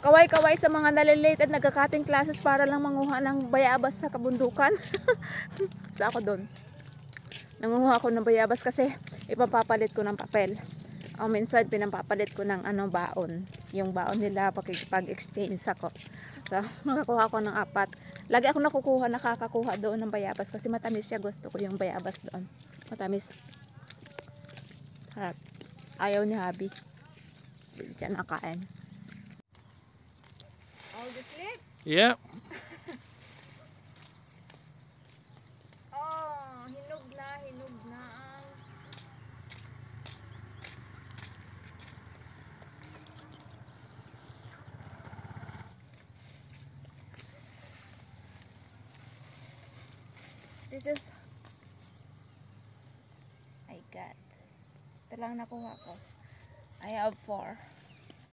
Kaway-kaway sa mga nalilate at nagka-cutting classes para lang manguha ng bayabas sa kabundukan. So ako doon. Nangunguha ako ng bayabas kasi ipapapalit ko ng papel. O minsan pinapapalit ko ng baon. Yung baon nila pag-exchange ako. So nakakuha ko ng 4. Lagi ako nakakakuha doon ng bayabas kasi matamis siya. Gusto ko yung bayabas doon. Matamis. Harap. Ayaw ni Habi. Hindi siya nakain. All the slips? Yep. Oh, hinog na ang this is my God. Ito lang nakuha ko. I have 4.